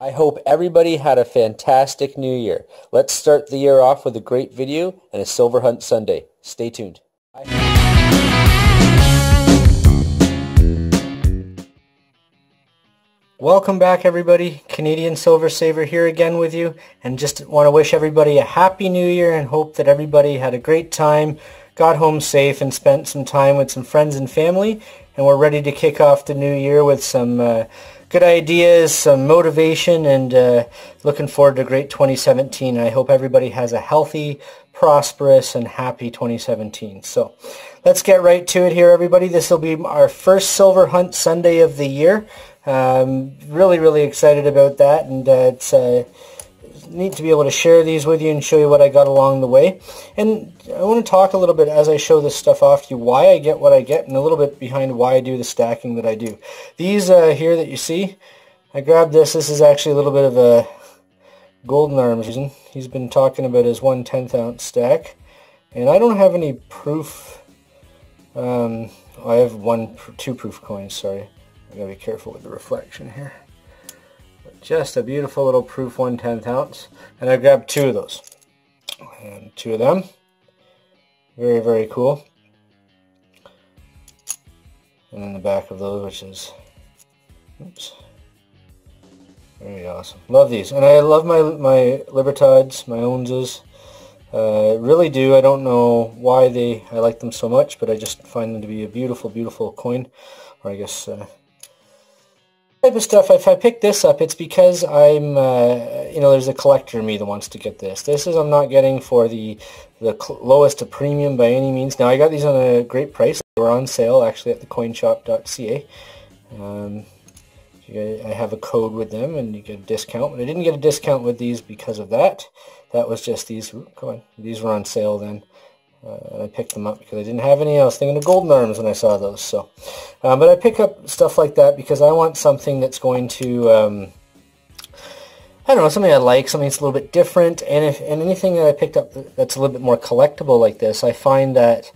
I hope everybody had a fantastic new year. Let's start the year off with a great video and a Silver Hunt Sunday. Stay tuned. Bye. Welcome back, everybody. Canadian Silver Saver here again with you, and just want to wish everybody a happy new year and hope that everybody had a great time, got home safe, and spent some time with some friends and family, and we're ready to kick off the new year with some good ideas, some motivation, and looking forward to a great 2017. I hope everybody has a healthy, prosperous, and happy 2017. So let's get right to it here, everybody. This will be our first Silver Hunt Sunday of the year. Really excited about that, and it's neat to be able to share these with you and show you what I got along the way. And I want to talk a little bit as I show this stuff off to you, why I get what I get, and a little bit behind why I do the stacking that I do. These here that you see, I grabbed this. This is actually a little bit of a golden arms reason. He's been talking about his 1/10 ounce stack, and I don't have any proof. I have two proof coins, sorry. I gotta be careful with the reflection here. But just a beautiful little proof 1/10 ounce, and I grabbed two of those, and two of them. Very cool. And then the back of those, which is, oops, very awesome. Love these, and I love my Libertads, my Onzas. Really do. I don't know why I like them so much, but I just find them to be a beautiful coin, or I guess. Type of stuff. If I pick this up, it's because I'm, there's a collector in me that wants to get this. This is I'm not getting for the lowest of premium by any means. Now I got these on a great price. They were on sale actually at thecoinshop.ca. I have a code with them, and you get a discount. But I didn't get a discount with these because of that. That was just these. Come on, these were on sale then. And I picked them up because I didn't have any. I was thinking of golden arms when I saw those. So, but I pick up stuff like that because I want something that's going to, I don't know, something I like, something that's a little bit different. And anything that I picked up that's a little bit more collectible like this, I find that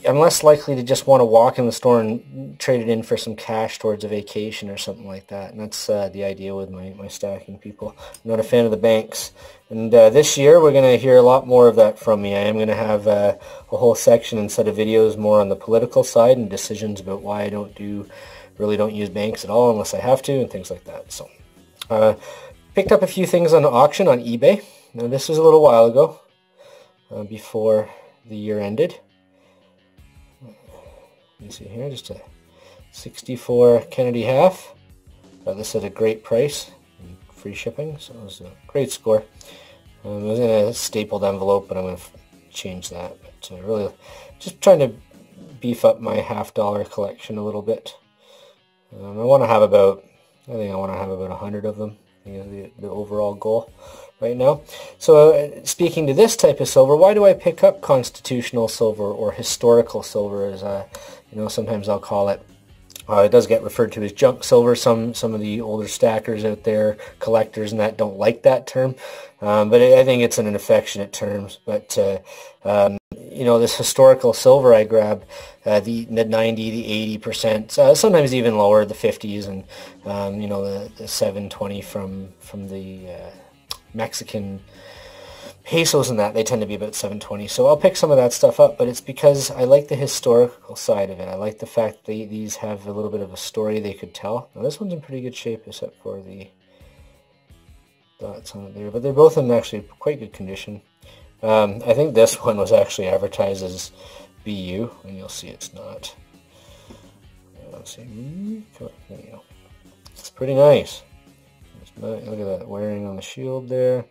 I'm less likely to just want to walk in the store and trade it in for some cash towards a vacation or something like that. And that's the idea with my stacking people. I'm not a fan of the banks. And this year we're going to hear a lot more of that from me. I am going to have a whole section and set of videos more on the political side and decisions about why I really don't use banks at all unless I have to, and things like that. So picked up a few things on auction on eBay. Now this was a little while ago, before the year ended. You see here, just a 64 Kennedy half. Got this at a great price, and free shipping, so it was a great score. It was in a stapled envelope, but I'm going to change that. But really, just trying to beef up my $50 collection a little bit. I think I want to have about 100 of them. I think the overall goal right now. So speaking to this type of silver, why do I pick up constitutional silver or historical silver, as sometimes I'll call it. It does get referred to as junk silver. Some of the older stackers out there, collectors and that, don't like that term, but I think it's an affectionate term. But this historical silver I grab, the 90, the 80%, sometimes even lower, the 50s, and the 720 from the Mexican pesos and that, they tend to be about 720. So I'll pick some of that stuff up, but it's because I like the historical side of it. I like the fact that these have a little bit of a story they could tell. Now this one's in pretty good shape except for the dots on it there, but they're both in actually quite good condition. I think this one was actually advertised as BU, and you'll see it's not. Let's see. There you go. It's pretty nice. Look at that wearing on the shield there.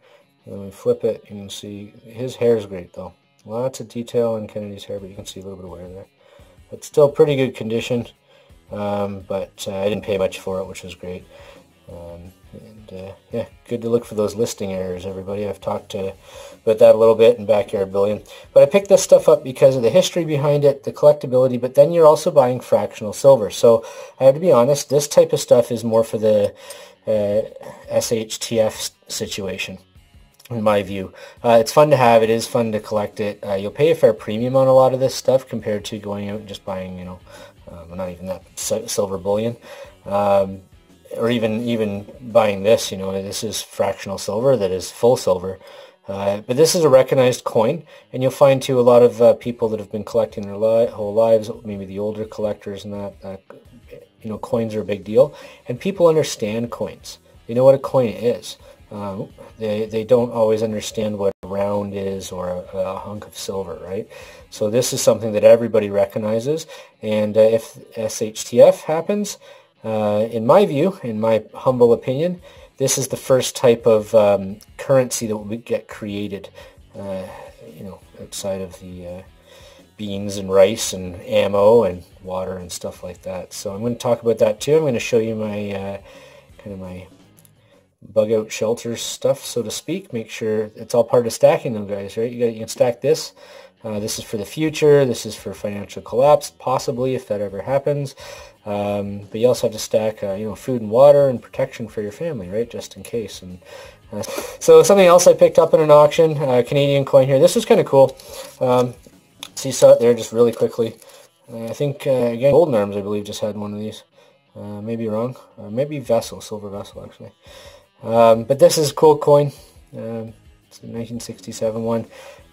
And when we flip it, you can see his hair is great though. Lots of detail in Kennedy's hair, but you can see a little bit of wear there. It's still pretty good condition, but I didn't pay much for it, which was great. Yeah, good to look for those listing errors, everybody. I've talked about that a little bit in Backyard Bullion. But I picked this stuff up because of the history behind it, the collectability, but then you're also buying fractional silver. So I have to be honest, this type of stuff is more for the SHTF situation, in my view. It's fun to have. It is fun to collect it. You'll pay a fair premium on a lot of this stuff compared to going out and just buying, not even that, silver bullion. or even buying this, this is fractional silver that is full silver. But this is a recognized coin, and you'll find too a lot of people that have been collecting their whole lives, maybe the older collectors and that, coins are a big deal, and people understand coins. They know what a coin is. They don't always understand what a round is or a hunk of silver, right? So this is something that everybody recognizes, and if SHTF happens, in my view, in my humble opinion, this is the first type of currency that will get created, outside of the beans and rice and ammo and water and stuff like that. So I'm going to talk about that too. I'm going to show you my kind of my bug out shelter stuff, so to speak. Make sure it's all part of stacking them, guys, right? You can stack this. This is for the future. This is for financial collapse, possibly, if that ever happens. But you also have to stack, food and water and protection for your family, right? Just in case. And so something else I picked up in an auction, Canadian coin here. This was kind of cool. So you saw it there just really quickly. I think, again, Golden Arms, I believe, just had one of these. Maybe wrong. Maybe Vessel, Silver Vessel, actually. But this is a cool coin. It's a 1967 one.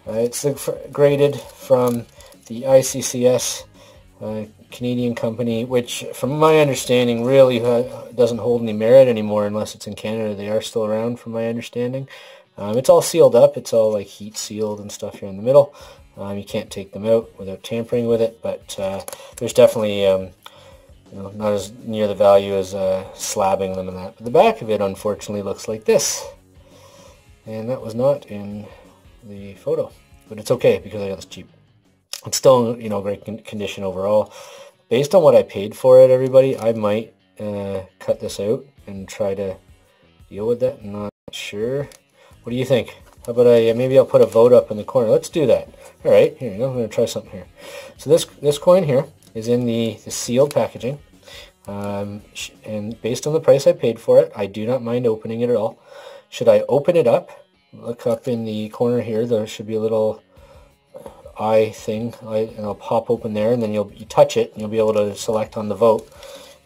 It's graded from the ICCS Canadian company, which, from my understanding, really doesn't hold any merit anymore unless it's in Canada. They are still around, from my understanding. It's all sealed up. It's all like heat sealed and stuff here in the middle. You can't take them out without tampering with it, but there's definitely not as near the value as slabbing them and that. But the back of it, unfortunately, looks like this, and that was not in the photo, but it's okay because I got this cheap. It's still, great condition overall. Based on what I paid for it, everybody, I might cut this out and try to deal with that. I'm not sure. What do you think? How about maybe I'll put a vote up in the corner. Let's do that. All right, here you go. I'm going to try something here. So this coin here is in the sealed packaging, and based on the price I paid for it, I do not mind opening it at all. Should I open it up? Look up in the corner here. There should be a little eye thing, and it'll pop open there, and then you touch it, and you'll be able to select on the vote.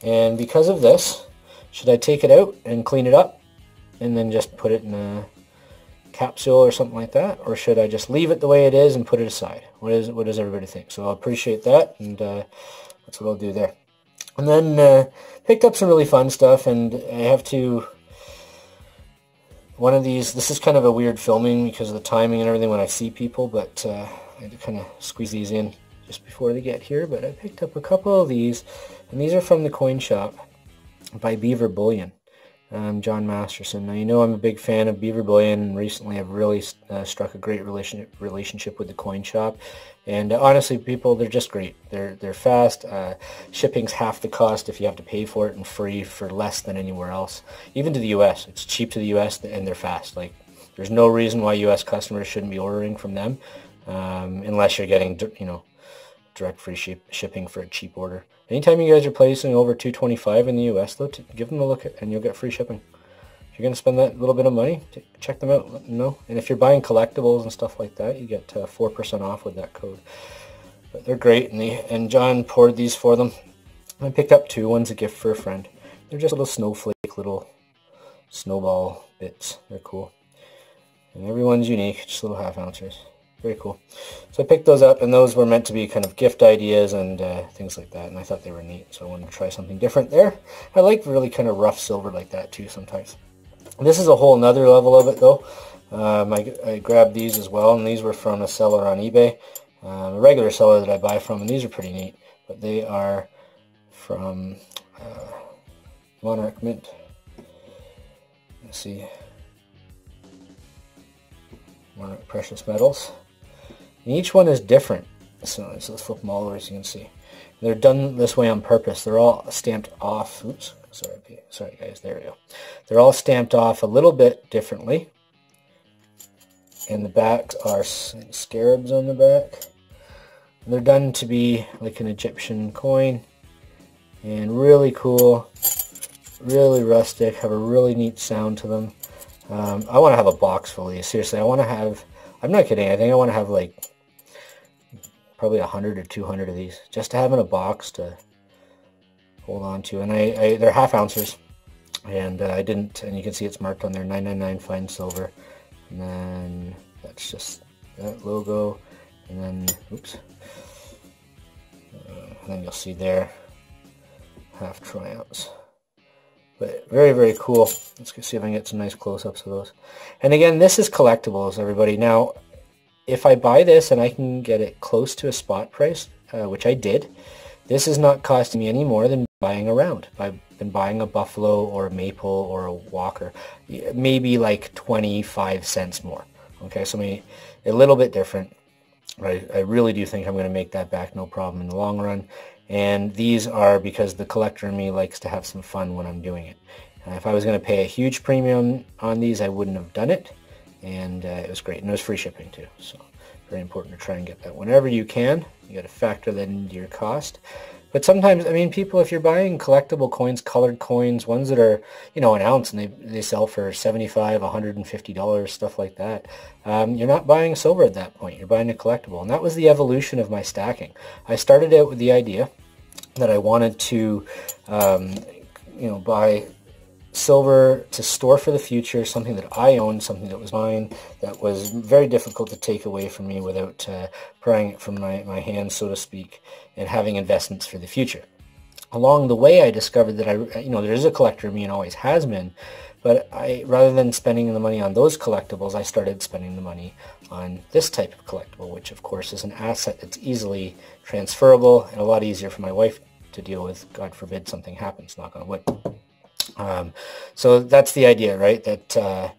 And because of this, should I take it out and clean it up, and then just put it in a capsule or something like that, or should I just leave it the way it is and put it aside? What does everybody think? So I'll appreciate that, and that's what I'll do there. And then picked up some really fun stuff, and I have to. One of these, this is kind of a weird filming because of the timing and everything when I see people, but I had to kind of squeeze these in just before they get here. But I picked up a couple of these, and these are from the coin shop by Beaver Bullion. John Masterson. Now, I'm a big fan of Beaver Bullion, and recently I've really struck a great relationship with the coin shop. And honestly, people, they're just great. They're fast. Shipping's half the cost if you have to pay for it, and free for less than anywhere else. Even to the U.S. It's cheap to the U.S. and they're fast. Like, there's no reason why U.S. customers shouldn't be ordering from them, unless you're getting, direct free shipping for a cheap order. Anytime you guys are placing over $225 in the U.S., though, give them a look and you'll get free shipping. If you're going to spend that little bit of money, check them out, let them know. And if you're buying collectibles and stuff like that, you get 4% off with that code. But they're great, and John poured these for them. I picked up two. One's a gift for a friend. They're just little snowflake, little snowball bits. They're cool. And everyone's unique, just little half ounces. Very cool. So I picked those up, and those were meant to be kind of gift ideas and things like that, and I thought they were neat, so I wanted to try something different there. I like really kind of rough silver like that too sometimes. This is a whole nother level of it though. I grabbed these as well, and these were from a seller on eBay, a regular seller that I buy from, and these are pretty neat, but they are from Monarch Mint. Let's see. Monarch Precious Metals. And each one is different. So let's flip them all over so you can see. They're done this way on purpose. They're all stamped off. Oops, sorry guys, there we go. They're all stamped off a little bit differently. And the backs are scarabs on the back. And they're done to be like an Egyptian coin. And really cool, really rustic, have a really neat sound to them. I want to have a box full of these. Seriously, I want to have, I'm not kidding, I think I want to have like probably 100 or 200 of these, just to have in a box to hold on to. And they're half ounces, And I didn't, and you can see it's marked on there, 999 fine silver. And then that's just that logo. And then, oops. And then you'll see there, half troy ounce. But very, very cool. Let's see if I can get some nice close-ups of those. And again, this is collectibles, everybody. Now, if I buy this and I can get it close to a spot price, which I did, this is not costing me any more than buying a round, than buying a buffalo or a maple or a walker. Maybe like 25 cents more. Okay, so maybe a little bit different. I really do think I'm going to make that back no problem in the long run. And these are because the collector in me likes to have some fun when I'm doing it. If I was going to pay a huge premium on these, I wouldn't have done it. And it was great. And it was free shipping too. So very important to try and get that whenever you can. You got to factor that into your cost. But sometimes, I mean, people, if you're buying collectible coins, colored coins, ones that are, you know, an ounce, and they sell for $75, $150, stuff like that, you're not buying silver at that point. You're buying a collectible. And that was the evolution of my stacking. I started out with the idea that I wanted to, you know, buy silver to store for the future, something that I owned, something that was mine, that was very difficult to take away from me without prying it from my hands, so to speak, and having investments for the future. Along the way, I discovered that you know, there is a collector in me and always has been, but rather than spending the money on those collectibles, I started spending the money on this type of collectible, which of course is an asset that's easily transferable and a lot easier for my wife to deal with. God forbid something happens, knock on wood. So that's the idea, right? That,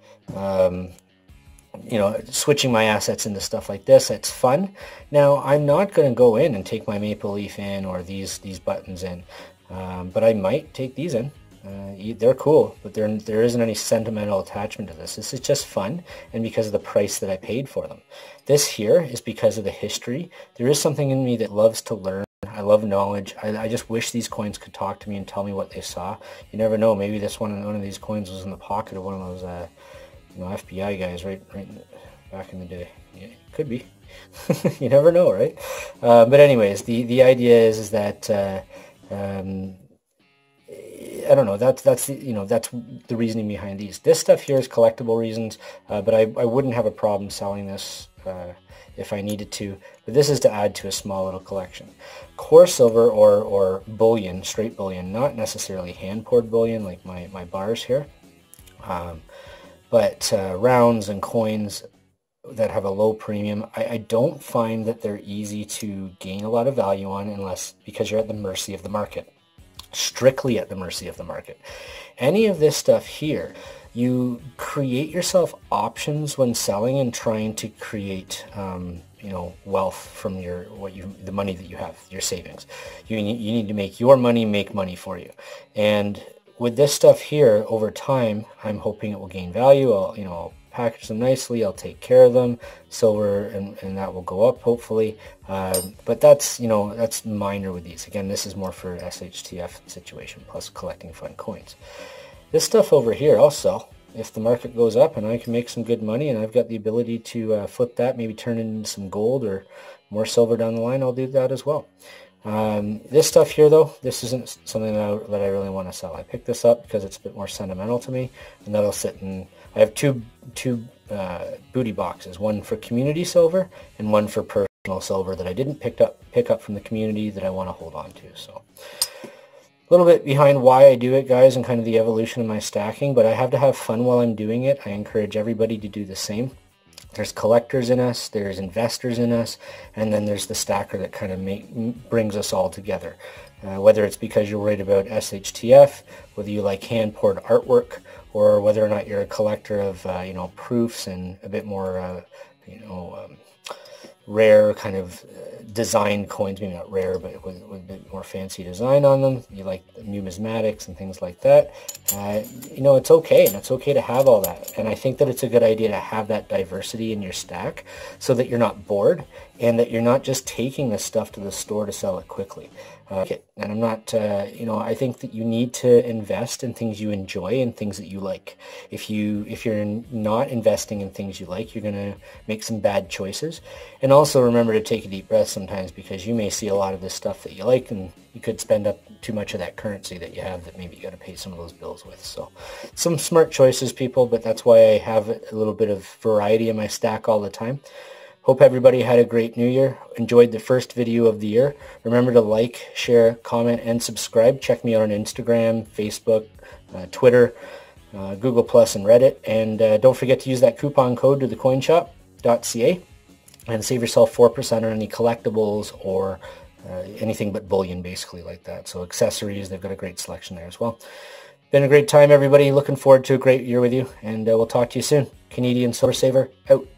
you know, switching my assets into stuff like this, it's fun. Now, I'm not going to go in and take my maple leaf in or these buttons in, but I might take these in. They're cool, but there isn't any sentimental attachment to this. This is just fun, and because of the price that I paid for them. This here is because of the history. There is something in me that loves to learn. I love knowledge. I just wish these coins could talk to me and tell me what they saw. You never know. Maybe one of these coins was in the pocket of one of those, you know, FBI guys, right back in the day. Yeah, could be. You never know, right? But anyways, the idea is that I don't know. That's the, you know, that's the reasoning behind these. This stuff here is collectible reasons, but I wouldn't have a problem selling this if I needed to. But this is to add to a small little collection. Core silver or bullion, straight bullion, not necessarily hand-poured bullion like my bars here, but rounds and coins that have a low premium. I don't find that they're easy to gain a lot of value on because you're at the mercy of the market. Strictly at the mercy of the market. Any of this stuff here, you create yourself options when selling and trying to create you know, wealth from the money that you have, your savings. You need to make your money make money for you. And with this stuff here, over time, I'm hoping it will gain value. I'll package them nicely. I'll take care of them. Silver and that will go up hopefully. But that's, you know, that's minor with these. Again, this is more for SHTF situation plus collecting fun coins. This stuff over here I'll sell if the market goes up and I can make some good money and I've got the ability to flip that, maybe turn it into some gold or more silver down the line. I'll do that as well. This stuff here though, this isn't something that I really want to sell. I picked this up because it's a bit more sentimental to me, and that'll sit in. I have two booty boxes, one for community silver and one for personal silver that I didn't pick up from the community that I want to hold on to. So a little bit behind why I do it, guys, and kind of the evolution of my stacking, but I have to have fun while I'm doing it. I encourage everybody to do the same. There's collectors in us, there's investors in us, and then there's the stacker that kind of brings us all together. Whether it's because you're worried about SHTF, whether you like hand-poured artwork, or whether or not you're a collector of you know, proofs and a bit more you know, rare kind of design coins, maybe not rare, but with a bit more fancy design on them. You like the numismatics and things like that. You know, it's okay, and it's okay to have all that. And I think that it's a good idea to have that diversity in your stack so that you're not bored and that you're not just taking this stuff to the store to sell it quickly. And I'm not, you know, I think that you need to invest in things you enjoy and things that you like. If you're not investing in things you like, you're going to make some bad choices. And also remember to take a deep breath sometimes, because you may see a lot of this stuff that you like and you could end up too much of that currency that you have that maybe you got to pay some of those bills with. So some smart choices, people, but that's why I have a little bit of variety in my stack all the time. Hope everybody had a great new year. Enjoyed the first video of the year. Remember to like, share, comment, and subscribe. Check me out on Instagram, Facebook, Twitter, Google Plus, and Reddit. And don't forget to use that coupon code to thecoinshop.ca and save yourself 4% on any collectibles or anything but bullion, basically, like that. So accessories, they've got a great selection there as well. Been a great time, everybody. Looking forward to a great year with you, and we'll talk to you soon. Canadian Silver Saver, out.